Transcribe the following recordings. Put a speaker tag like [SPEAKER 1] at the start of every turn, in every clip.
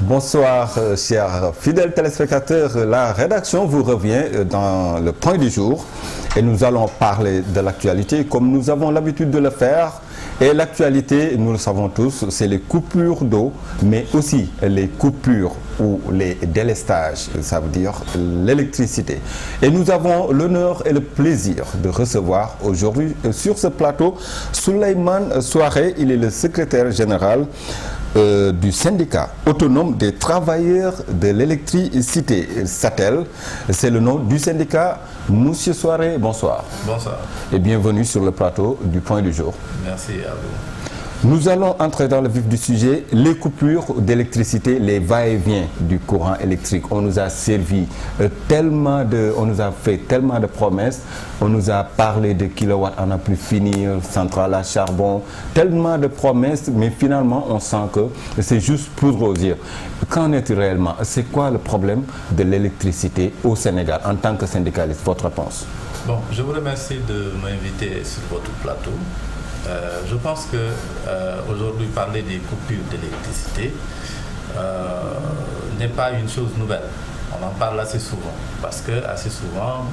[SPEAKER 1] Bonsoir, chers fidèles téléspectateurs. La rédaction vous revient dans le point du jour et nous allons parler de l'actualité comme nous avons l'habitude de le faire. Et l'actualité, nous le savons tous, c'est les coupures d'eau, mais aussi les coupures ou les délestages, ça veut dire l'électricité. Et nous avons l'honneur et le plaisir de recevoir aujourd'hui sur ce plateau Souleymane Souaré. Il est le secrétaire général du syndicat autonome des travailleurs de l'électricité, SATEL. C'est le nom du syndicat. Monsieur Souaré, bonsoir.
[SPEAKER 2] Bonsoir.
[SPEAKER 1] Et bienvenue sur le plateau du Point du Jour.
[SPEAKER 2] Merci à vous.
[SPEAKER 1] Nous allons entrer dans le vif du sujet, les coupures d'électricité, les va-et-vient du courant électrique. On nous a servi on nous a fait tellement de promesses, on nous a parlé de kilowatts à n'en plus finir, centrale à charbon, tellement de promesses, mais finalement on sent que c'est juste poudre aux yeux. Qu'en est-il réellement? C'est quoi le problème de l'électricité au Sénégal en tant que syndicaliste? Votre réponse?
[SPEAKER 2] Bon, je vous remercie de m'inviter sur votre plateau. Je pense que aujourd'hui parler des coupures d'électricité n'est pas une chose nouvelle. On en parle assez souvent parce que assez souvent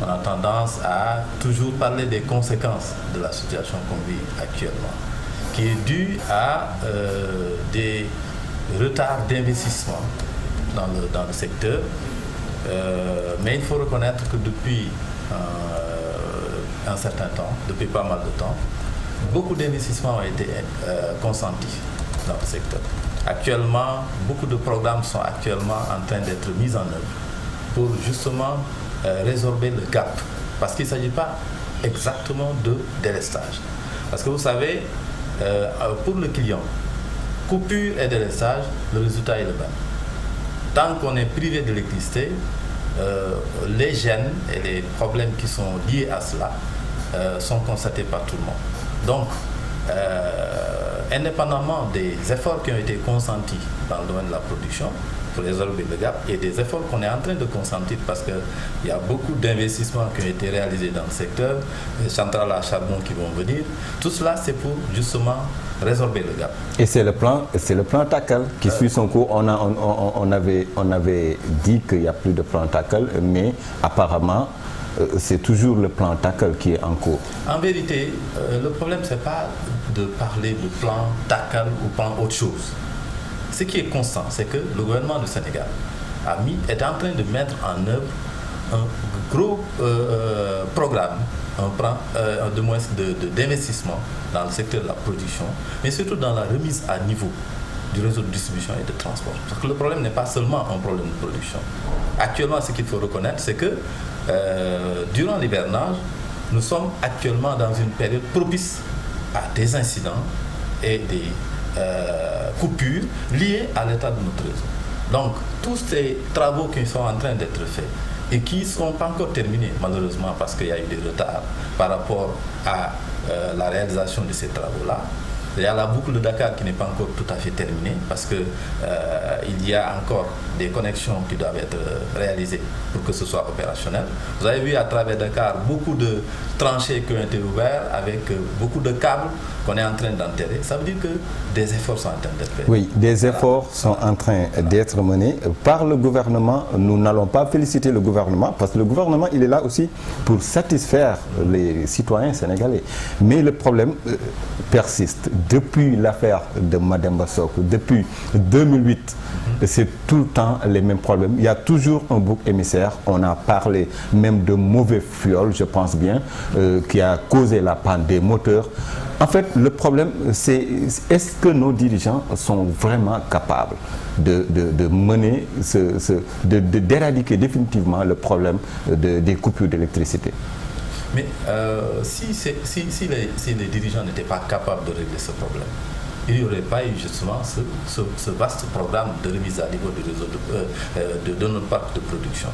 [SPEAKER 2] on a tendance à toujours parler des conséquences de la situation qu'on vit actuellement, qui est due à des retards d'investissement dans le secteur. Mais il faut reconnaître que depuis un certain temps, depuis pas mal de temps, beaucoup d'investissements ont été consentis dans le secteur. Actuellement, beaucoup de programmes sont actuellement en train d'être mis en œuvre pour justement résorber le gap. Parce qu'il ne s'agit pas exactement de délestage. Parce que vous savez, pour le client, coupure et délestage, le résultat est le même. Tant qu'on est privé d'électricité, les gênes et les problèmes qui sont liés à cela sont constatés par tout le monde. Donc, indépendamment des efforts qui ont été consentis dans le domaine de la production pour résorber le gap et des efforts qu'on est en train de consentir parce qu'il y a beaucoup d'investissements qui ont été réalisés dans le secteur, les centrales à charbon qui vont venir, tout cela c'est pour justement résorber le gap.
[SPEAKER 1] Et c'est le plan TACAL qui suit son cours. On avait dit qu'il n'y a plus de plan TACAL, mais apparemment c'est toujours le plan TACAL qui est en cours.
[SPEAKER 2] En vérité, le problème, ce n'est pas de parler de plan TACAL ou plan autre chose. Ce qui est constant, c'est que le gouvernement du Sénégal est en train de mettre en œuvre un gros programme, un plan d'investissement dans le secteur de la production, mais surtout dans la remise à niveau du réseau de distribution et de transport. Parce que le problème n'est pas seulement un problème de production. Actuellement, ce qu'il faut reconnaître, c'est que durant l'hivernage, nous sommes actuellement dans une période propice à des incidents et des coupures liées à l'état de notre réseau. Donc, tous ces travaux qui sont en train d'être faits et qui ne sont pas encore terminés, malheureusement, parce qu'il y a eu des retards par rapport à la réalisation de ces travaux-là. Il y a la boucle de Dakar qui n'est pas encore tout à fait terminée parce qu'il y a encore des connexions qui doivent être réalisées pour que ce soit opérationnel. Vous avez vu à travers Dakar beaucoup de tranchées qui ont été ouvertes avec beaucoup de câbles qu'on est en train d'enterrer. Ça veut dire que des efforts sont en train d'être faits.
[SPEAKER 1] Oui, des efforts sont en train d'être menés par le gouvernement. Nous n'allons pas féliciter le gouvernement parce que le gouvernement, il est là aussi pour satisfaire les citoyens sénégalais. Mais le problème persiste. Depuis l'affaire de Mademba Soko, depuis 2008, c'est tout le temps les mêmes problèmes. Il y a toujours un bouc émissaire. On a parlé même de mauvais fioul, je pense bien, qui a causé la panne des moteurs. En fait, le problème, c'est est-ce que nos dirigeants sont vraiment capables de mener, d'éradiquer définitivement le problème des coupures d'électricité?
[SPEAKER 2] Mais si les dirigeants n'étaient pas capables de régler ce problème, il n'y aurait pas eu justement ce vaste programme de remise à niveau du réseau de notre parc de production.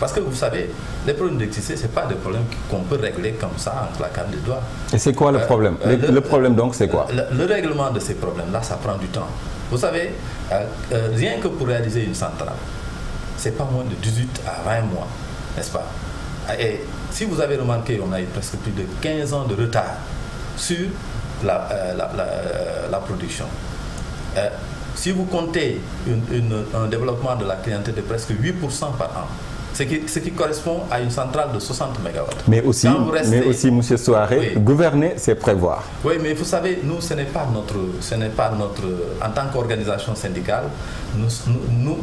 [SPEAKER 2] Parce que vous savez, les problèmes d'électricité, ce n'est pas des problèmes qu'on peut régler comme ça en claquant des doigts.
[SPEAKER 1] Et c'est quoi le problème? Le problème donc c'est quoi?
[SPEAKER 2] Le règlement de ces problèmes-là, ça prend du temps. Vous savez, rien que pour réaliser une centrale, c'est pas moins de 18 à 20 mois, n'est-ce pas? Et si vous avez remarqué, on a eu presque plus de 15 ans de retard sur la production. si vous comptez un développement de la clientèle de presque 8% par an, ce qui correspond à une centrale de 60 MW.
[SPEAKER 1] Mais aussi, M. Souaré, oui, gouverner, c'est prévoir.
[SPEAKER 2] Oui, mais vous savez, nous, ce n'est pas notre, en tant qu'organisation syndicale,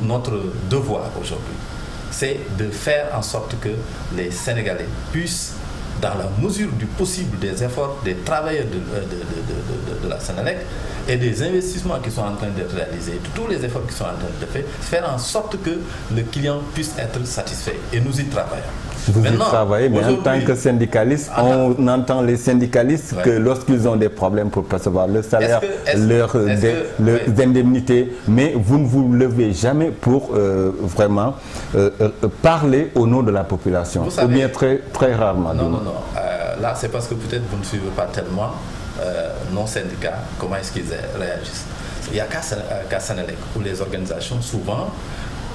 [SPEAKER 2] notre devoir aujourd'hui, c'est de faire en sorte que les Sénégalais puissent, dans la mesure du possible, des efforts des travailleurs de la Sénélec et des investissements qui sont en train d'être réalisés, de tous les efforts qui sont en train de faire en sorte que le client puisse être satisfait. Et nous y travaillons.
[SPEAKER 1] Vous y travaillez, mais en tant que syndicaliste, on entend les syndicalistes que lorsqu'ils ont des problèmes pour percevoir le salaire, leurs indemnités, mais vous ne vous levez jamais pour vraiment parler au nom de la population, vous savez, ou bien très rarement.
[SPEAKER 2] Non. Là, c'est parce que peut-être vous ne suivez pas tellement nos syndicats, comment est-ce qu'ils réagissent. Il n'y a qu'à Sénélec où les organisations, souvent,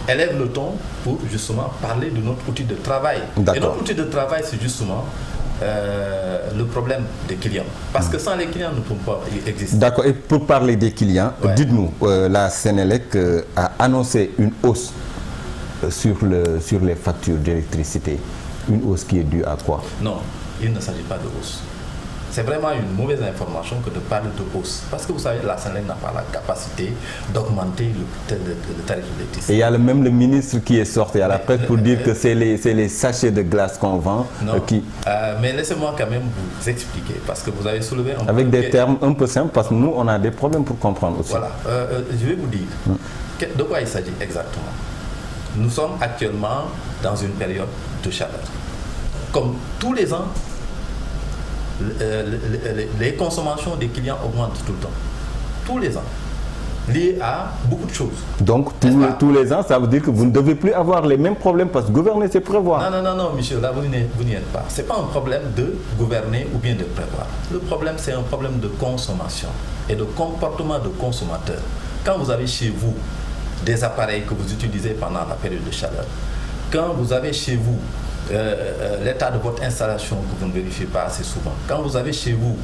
[SPEAKER 2] élèvent le ton pour justement parler de notre outil de travail. Et notre outil de travail, c'est justement le problème des clients. Parce que sans les clients, nous ne pouvons pas exister.
[SPEAKER 1] D'accord. Et pour parler des clients, dites-nous, la Sénélec a annoncé une hausse sur les factures d'électricité. Une hausse qui est due à quoi?
[SPEAKER 2] Non, il ne s'agit pas de hausse. C'est vraiment une mauvaise information que de parler de hausse. Parce que vous savez, la Sénélec n'a pas la capacité d'augmenter le tarif de l'électricité.
[SPEAKER 1] Et il y a même le ministre qui est sorti à la presse pour dire que c'est les sachets de glace qu'on vend.
[SPEAKER 2] Mais laissez-moi quand même vous expliquer, parce que vous avez soulevé un
[SPEAKER 1] avec des termes un peu simples, parce que nous, on a des problèmes pour comprendre aussi.
[SPEAKER 2] Voilà, je vais vous dire de quoi il s'agit exactement. Nous sommes actuellement dans une période de chaleur. Comme tous les ans, les consommations des clients augmentent tout le temps. Tous les ans. Liées à beaucoup de choses.
[SPEAKER 1] Donc, tous les ans, ça veut dire que vous ne devez plus avoir les mêmes problèmes parce que gouverner, c'est prévoir.
[SPEAKER 2] Non, monsieur, là, vous n'y êtes pas. Ce n'est pas un problème de gouverner ou bien de prévoir. Le problème, c'est un problème de consommation et de comportement de consommateur. Quand vous avez chez vous des appareils que vous utilisez pendant la période de chaleur, quand vous avez chez vous l'état de votre installation que vous ne vérifiez pas assez souvent, quand vous avez chez vous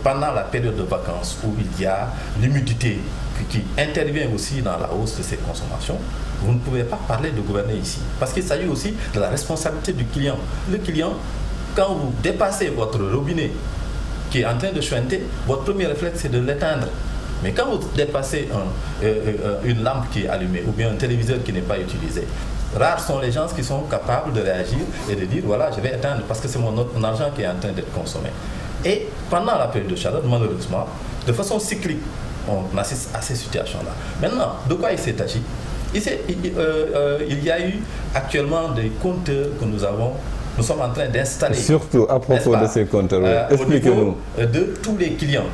[SPEAKER 2] pendant la période de vacances où il y a l'humidité qui intervient aussi dans la hausse de ces consommations, vous ne pouvez pas parler de gouverner ici. Parce qu'il s'agit aussi de la responsabilité du client. Le client, quand vous dépassez votre robinet qui est en train de chuinter, votre premier réflexe c'est de l'éteindre. Mais quand vous dépassez une lampe qui est allumée ou bien un téléviseur qui n'est pas utilisé, rares sont les gens qui sont capables de réagir et de dire voilà, je vais éteindre parce que c'est mon argent qui est en train d'être consommé. Et pendant la période de chaleur, malheureusement, de façon cyclique, on assiste à ces situations-là. Maintenant, de quoi il s'est agi? Il y a eu actuellement des compteurs que nous sommes en train d'installer.
[SPEAKER 1] Surtout à propos de ces compteurs, expliquez-nous.
[SPEAKER 2] De tous les clients.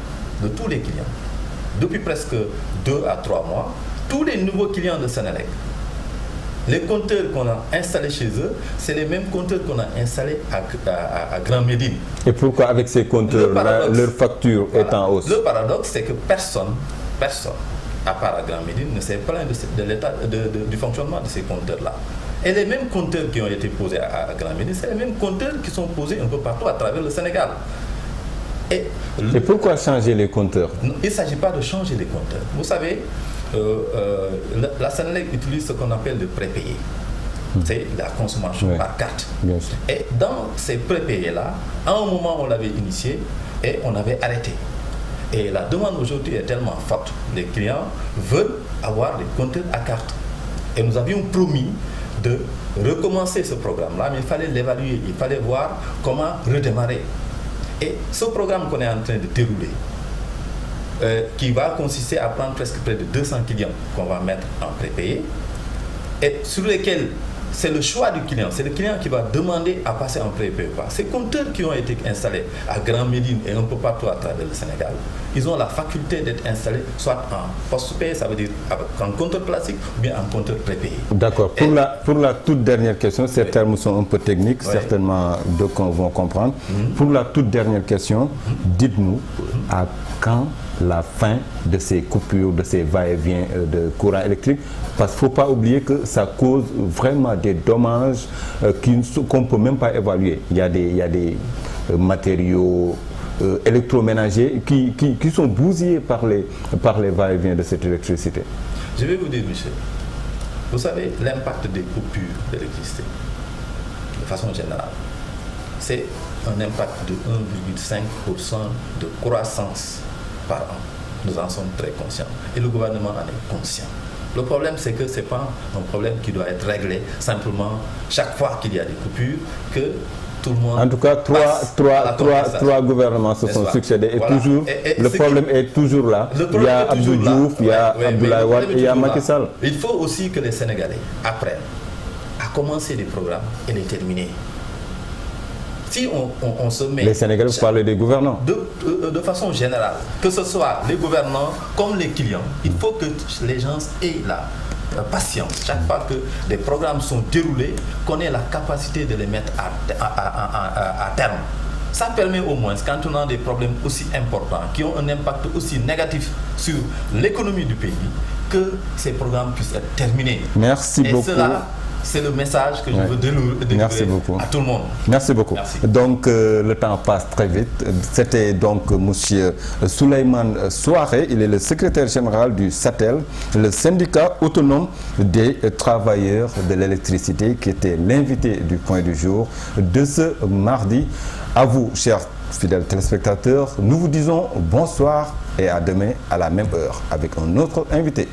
[SPEAKER 2] Depuis presque 2 à 3 mois, tous les nouveaux clients de Sénélec, les compteurs qu'on a installés chez eux, c'est les mêmes compteurs qu'on a installés à Grand Médine. Et
[SPEAKER 1] pourquoi avec ces compteurs, leur facture est en hausse?
[SPEAKER 2] Le paradoxe, c'est que personne, à part à Grand Médine, ne s'est plaint de l'état du fonctionnement de ces compteurs-là. Et les mêmes compteurs qui ont été posés à Grand Médine, c'est les mêmes compteurs qui sont posés un peu partout à travers le Sénégal.
[SPEAKER 1] Et pourquoi changer les compteurs?
[SPEAKER 2] Il ne s'agit pas de changer les compteurs. Vous savez, la Sénélec utilise ce qu'on appelle le prépayé. C'est la consommation par carte. Et dans ces prépayés-là, à un moment, on l'avait initié et on avait arrêté. Et la demande aujourd'hui est tellement forte. Les clients veulent avoir des compteurs à carte. Et nous avions promis de recommencer ce programme-là, mais il fallait l'évaluer, il fallait voir comment redémarrer. Et ce programme qu'on est en train de dérouler, qui va consister à prendre presque près de 200 clients qu'on va mettre en prépayé, et sur lesquels c'est le choix du client, c'est le client qui va demander à passer en prépayé. Ces compteurs qui ont été installés à Grand Médine et un peu partout à travers le Sénégal, ils ont la faculté d'être installés soit en post-payé, ça veut dire en compteur classique ou bien en compteur prépayé.
[SPEAKER 1] D'accord. Pour la toute dernière question, ces termes sont un peu techniques, certainement d'autres vont comprendre. Pour la toute dernière question, dites-nous à quand la fin de ces coupures, de ces va-et-vient de courant électrique, parce qu'il ne faut pas oublier que ça cause vraiment des dommages qu'on ne peut même pas évaluer. Il y a des matériaux électroménagers qui sont bousillés par les va-et-vient de cette électricité.
[SPEAKER 2] Je vais vous dire, Michel, vous savez, l'impact des coupures d'électricité, de façon générale, c'est un impact de 1,5% de croissance par an. Nous en sommes très conscients et le gouvernement en est conscient. Le problème, c'est que ce n'est pas un problème qui doit être réglé simplement chaque fois qu'il y a des coupures, que tout le monde...
[SPEAKER 1] En tout cas, trois gouvernements se sont succédés et voilà. Toujours, le problème est toujours là. Il y a Abdou Diouf, il y a Abdoulaye Wade et il y a Macky Sall.
[SPEAKER 2] Il faut aussi que les Sénégalais apprennent à commencer des programmes et les terminer. Si on se met...
[SPEAKER 1] Les Sénégalais, vous parlez des gouvernants.
[SPEAKER 2] De façon générale, que ce soit les gouvernants comme les clients, il faut que les gens aient la patience. Chaque fois que des programmes sont déroulés, qu'on ait la capacité de les mettre à terme. Ça permet au moins, quand on a des problèmes aussi importants, qui ont un impact aussi négatif sur l'économie du pays, que ces programmes puissent être terminés.
[SPEAKER 1] Merci beaucoup.
[SPEAKER 2] C'est le message que je veux délivrer à tout le monde.
[SPEAKER 1] Merci beaucoup.
[SPEAKER 2] Merci.
[SPEAKER 1] Donc, le temps passe très vite. C'était donc M. Souleymane Souaré. Il est le secrétaire général du SATEL, le syndicat autonome des travailleurs de l'électricité, qui était l'invité du point du jour de ce mardi. À vous, chers fidèles téléspectateurs, nous vous disons bonsoir et à demain à la même heure avec un autre invité.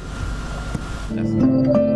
[SPEAKER 2] Merci.